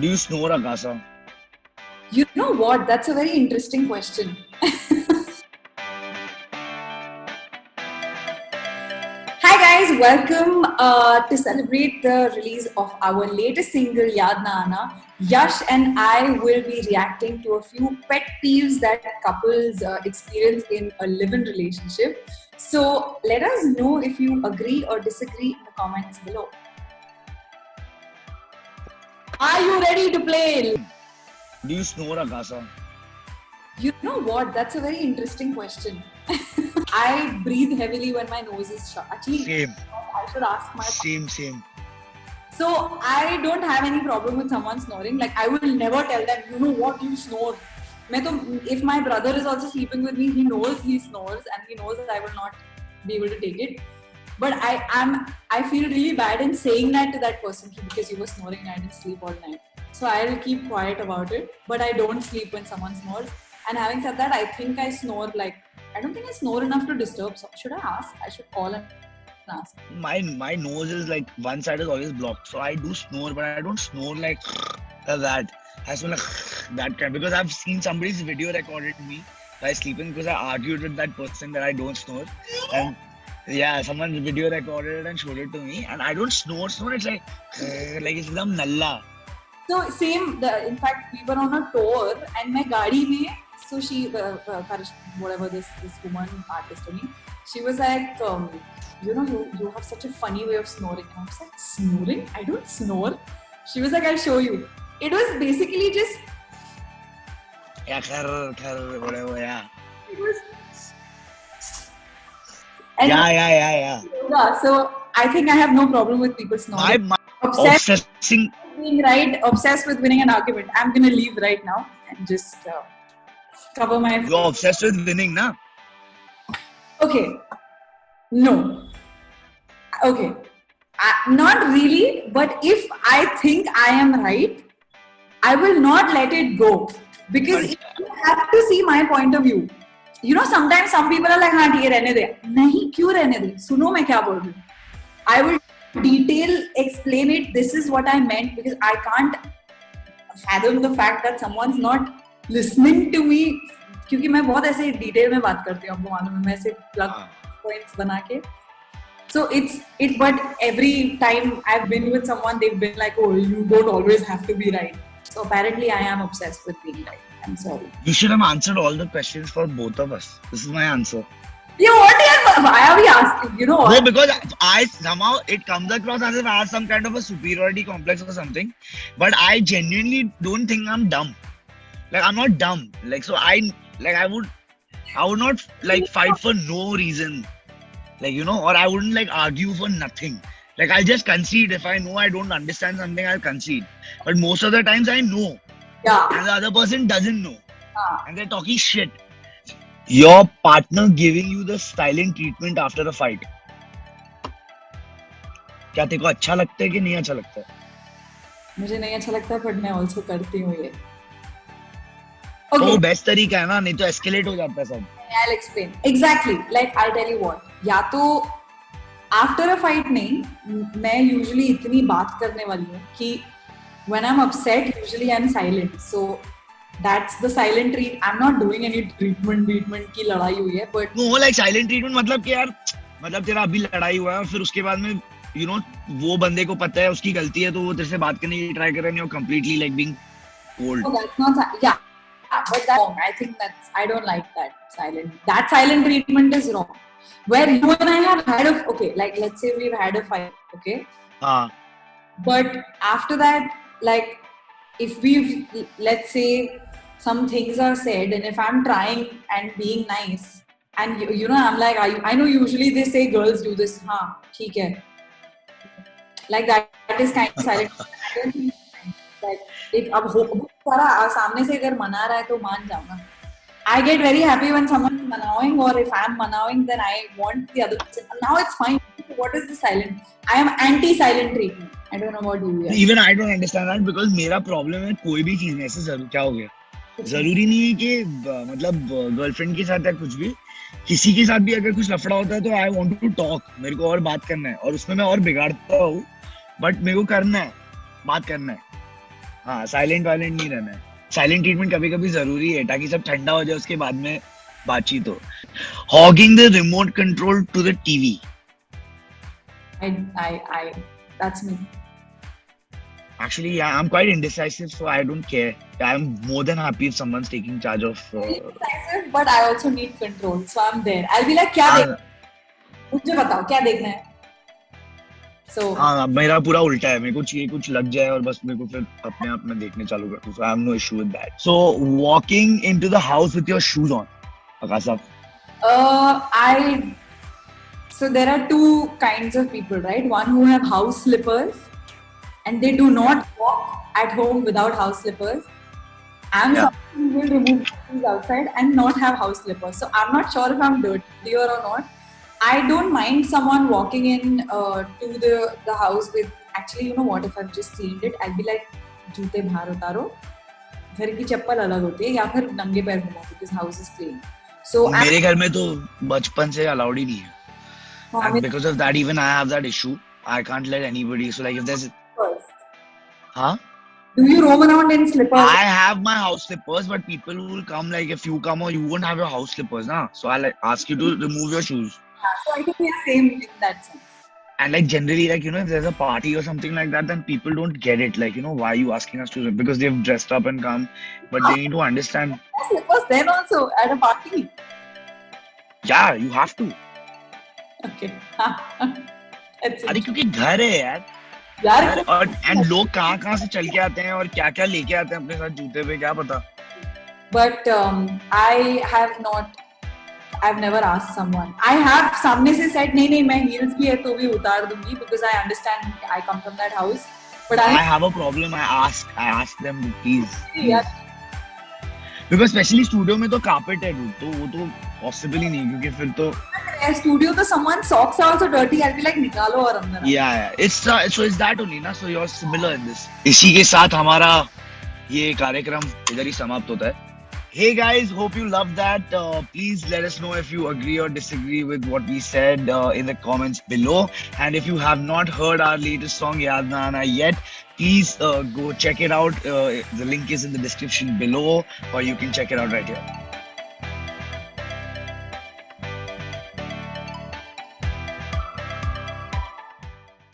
Do you snore, Akasa? You know what? That's a very interesting question. Hi guys, welcome to celebrate the release of our latest single Yaad Na Aana. Yash and I will be reacting to a few pet peeves that couples experience in a live-in relationship. So let us know if you agree or disagree in the comments below. Are you ready to play? Do you snore, Akasa? You know what? That's a very interesting question. I breathe heavily when my nose is shut. Actually, Same, I should ask my. same. So I don't have any problem with someone snoring. Like I will never tell them, you know what, you snore. If my brother is also sleeping with me, he knows he snores and he knows that I will not be able to take it. But I feel really bad in saying that to that person because you were snoring and I didn't sleep all night. So I'll keep quiet about it. But I don't sleep when someone snores. And having said that, I think I snore like I don't think I snore enough to disturb. So should I ask? I should call and ask. My nose is like one side is always blocked, so I do snore, but I don't snore like that. I snore like that kind because I've seen somebody's video recorded me by sleeping because I argued with that person that I don't snore, and yeah, someone video recorded it and showed it to me, and I don't snore. Snore it's like it's एकदम नल्ला. So same. In fact, we were on a tour, and my gaadi mein. So she, whatever this woman artist to me, she was like, you have such a funny way of snoring. And I was like, snoring? I don't snore. She was like, I'll show you. It was basically just. Yeah, whatever. Yeah. It was. And Yeah. so I think I have no problem with people snoring. My Obsessed obsessing. being right, obsessed with winning an argument. I'm gonna leave right now and just cover my. You're obsessed with winning, na? Okay. No. Okay. Not really, but if I think I am right, I will not let it go. Because you have to see my point of view. You know, sometimes some people are like, हाँ ठीक है रहने दे. नहीं क्यों रहने दे? सुनो मैं क्या बोल रही हूँ. I will explain it. This is what I meant because I can't fathom the fact that someone's not listening to me. क्योंकि मैं बहुत ऐसे डिटेल में बात करती हूँ आपको मालूम है मैं ऐसे प्लग पॉइंट्स बना के. So but every time I've been with someone, they've been like, oh, you don't always have to be right. So apparently I am obsessed with being right. I'm sorry. You should have answered all the questions for both of us. This is my answer. Yeah, why are we asking? You know what? No, because I somehow it comes across as if I have some kind of a superiority complex or something. But I genuinely don't think I'm dumb. Like I'm not dumb. Like so I would not like fight for no reason. Like or I wouldn't like argue for nothing. Like I'll just concede if I know I don't understand something. I'll concede. But most of the times I know, Yeah. and the other person doesn't know, and they're talking shit. Your partner giving you the silent treatment after a fight. क्या तेरे को अच्छा लगता है कि नहीं अच्छा लगता है? मुझे नहीं अच्छा लगता but मैं also करती हूँ ये. वो बेस्ट तरीका है ना, नहीं तो एस्केलेट हो जाता है सब. I'll explain. Exactly. Like I'll tell you what. या तो after a fight नहीं, मैं usually इतनी बात करने वाली हूँ कि when I'm upset, usually I'm silent. So that's the silent treat. I'm not doing any treatment की लड़ाई हुई है. But वो like silent treatment मतलब कि यार मतलब तेरा अभी लड़ाई हुआ है और फिर उसके बाद में वो बंदे को पता है उसकी गलती है तो वो तेरे से बात करने की ट्राई कर रहे हैं और completely like being cold. no, that's not. Yeah. But that's wrong. I think I don't like that silent. That silent treatment is wrong. Where you and I have had like let's say we've had a fight, okay? But after that, like if let's say some things are said and if I'm trying and being nice and I'm like, I know usually they say girls do this, ठीक है. Like that is kind of silent. I don't think like if अब सारा सामने से अगर मना रहा है तो मान जाओ ना. I get very happy when someone is manawing or if I'm manawing then I want the other person. Now it's fine. What is the silent? I am anti-silent treatment. I don't know what you are. Even I don't understand that because मेरा problem है कोई भी चीज में ऐसे जरूर क्या हो गया जरूरी नहीं है कि मतलब गर्लफ्रेंड के साथ या कुछ भी किसी के साथ भी अगर कुछ लफड़ा होता है तो आई वांट टू टॉक मेरे को और बात करना है और उसमें मैं और बिगाड़ता हूँ बट मेरे को करना है बात करना है हाँ साइलेंट वायलेंट नहीं रहना है. साइलेंट ट्रीटमेंट कभी कभी जरूरी है ताकि सब ठंडा हो जाए उसके बाद में बातचीत हो. Hogging the remote control to the TV. That's me. Actually, yeah, I'm quite indecisive, so I don't care. I'm more than happy if someone's taking charge of. Indecisive, but I also need control, so I'm there. I'll be like, क्या देखना है? मुझे बताओ क्या देखना है? So. हाँ मेरा पूरा उल्टा है. मेरे को चाहिए कुछ लग जाए और बस मेरे को फिर अपने आप में देखने चालू कर दूँ. So I have no issue with that. So walking into the house with your shoes on, Akash साहब. So there are two kinds of people, right? One who have house slippers and they do not walk at home without house slippers. I'm Yeah. someone who will remove shoes outside and not have house slippers. So I'm not sure if I'm dirty or not. I don't mind someone walking in to the house with, actually, you know what, if I've just cleaned it, I'll be like, जूते बाहर उतारो, घर की चप्पल अलग होती है या फिर नंगे पैर घुमाओ because house is clean. So मेरे घर में तो बचपन से अलाउड ही नहीं है. हाँ, And because of that, even I have that issue. I can't let anybody. So like if there's, huh? Do you roam around in slippers? I have my house slippers, but people will come like if you come or you won't have your house slippers, na. So I'll like, ask you to remove your shoes. So I think we are same in that sense. And like generally, like if there's a party or something like that, then people don't get it. Like why are you asking us to? Because they've dressed up and come, but they need to understand. Slippers then also at a party. Yeah, you have to. Okay. अरे क्योंकि घर है यार. यार और and लोग कहाँ से चल के आते हैं और क्या लेके आते हैं अपने साथ जूते पे क्या पता. But I've never asked someone. I have सामने से said नहीं मैं heels भी है तो भी उतार दूंगी because I understand I come from that house. But I have a problem. I ask them to please. Yeah. Because especially studio में तो carpet है dude, तो वो तो possible ही नहीं क्योंकि फिर तो studio तो someone socks are also dirty. I'll be like निकालो और अंदर. Yeah. It's that only ना. So you're similar in this. इसी के साथ हमारा ये कार्यक्रम इधर ही समाप्त होता है. Hey guys, hope you loved that. Please let us know if you agree or disagree with what we said in the comments below. And if you have not heard our latest song Yaad Na Aana yet, please go check it out. The link is in the description below, or you can check it out right here.